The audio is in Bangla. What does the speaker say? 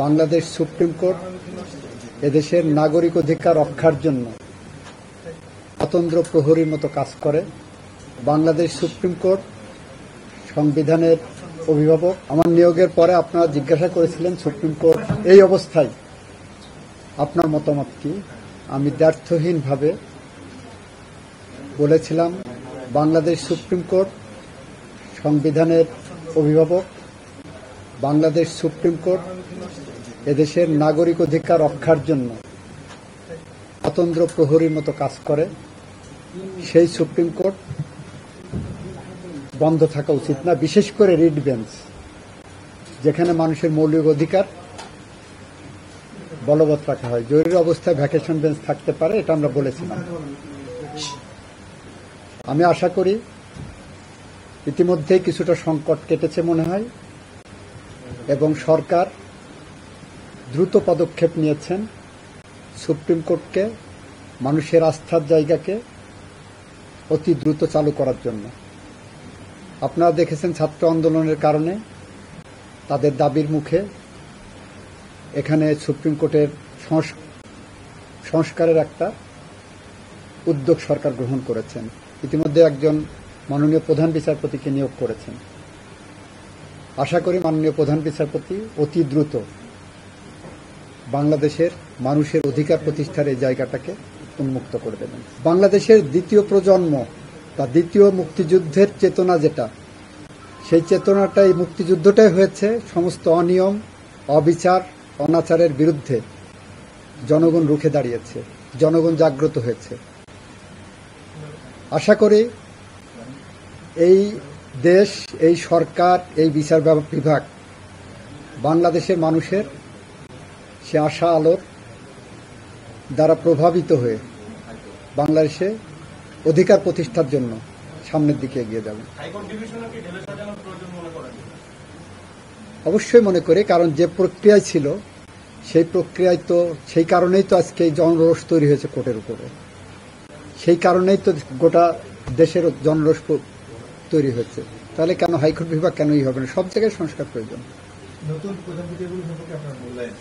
বাংলাদেশ সুপ্রিম কোর্ট এদেশের নাগরিক অধিকার রক্ষার জন্য স্বতন্ত্র প্রহরীর মতো কাজ করে। বাংলাদেশ সুপ্রিম কোর্ট সংবিধানের অভিভাবক। আমার নিয়োগের পরে আপনারা জিজ্ঞাসা করেছিলেন সুপ্রিম কোর্ট এই অবস্থায় আপনার মতামত কি। আমি দ্ব্যর্থহীনভাবে বলেছিলাম বাংলাদেশ সুপ্রিম কোর্ট সংবিধানের অভিভাবক। বাংলাদেশ সুপ্রিম কোর্ট এদেশের নাগরিক অধিকার রক্ষার জন্য স্বতন্ত্র প্রহরীর মতো কাজ করে। সেই সুপ্রিম কোর্ট বন্ধ থাকা উচিত না, বিশেষ করে রিট বেঞ্চ, যেখানে মানুষের মৌলিক অধিকার বলবৎ রাখা হয়। জরুরি অবস্থায় ভ্যাকেশন বেঞ্চ থাকতে পারে, এটা আমরা বলেছিলাম। আমি আশা করি ইতিমধ্যেই কিছুটা সংকট কেটেছে মনে হয়, এবং সরকার দ্রুত পদক্ষেপ নিয়েছেন সুপ্রিম কোর্টকে, মানুষের আস্থার জায়গাকে অতি দ্রুত চালু করার জন্য। আপনারা দেখেছেন ছাত্র আন্দোলনের কারণে তাদের দাবির মুখে এখানে সুপ্রিম কোর্টের সংস্কারের একটা উদ্যোগ সরকার গ্রহণ করেছেন। ইতিমধ্যে একজন মাননীয় প্রধান বিচারপতিকে নিয়োগ করেছেন। আশা করি মাননীয় প্রধান বিচারপতি অতি দ্রুত বাংলাদেশের মানুষের অধিকার প্রতিষ্ঠার এই জায়গাটাকে উন্মুক্ত করে দেবেন। বাংলাদেশের দ্বিতীয় প্রজন্ম বা দ্বিতীয় মুক্তিযুদ্ধের চেতনা যেটা, সেই চেতনাটাই, মুক্তিযুদ্ধটাই হয়েছে সমস্ত অনিয়ম, অবিচার, অনাচারের বিরুদ্ধে জনগণ রুখে দাঁড়িয়েছে, জনগণ জাগ্রত হয়েছে। আশা করি এই দেশ, এই সরকার, এই বিচার বিভাগ বাংলাদেশের মানুষের সে আশা আলোর দ্বারা প্রভাবিত হয়ে বাংলাদেশে অধিকার প্রতিষ্ঠার জন্য সামনের দিকে এগিয়ে যাবে। অবশ্যই মনে করি, কারণ যে প্রক্রিয়ায় ছিল সেই প্রক্রিয়ায় তো, সেই কারণেই তো আজকে এই জনরোষ তৈরি হয়েছে কোর্টের উপরে। সেই কারণেই তো গোটা দেশের জনরোষ তৈরি হয়েছে। তাহলে কেন হাইকোর্ট বিভাগ কেনই হবে না? সব জায়গায় সংস্কার প্রয়োজন। নতুন প্রধান বিচারপতি সম্পর্কে আপনার মূল্যায়ন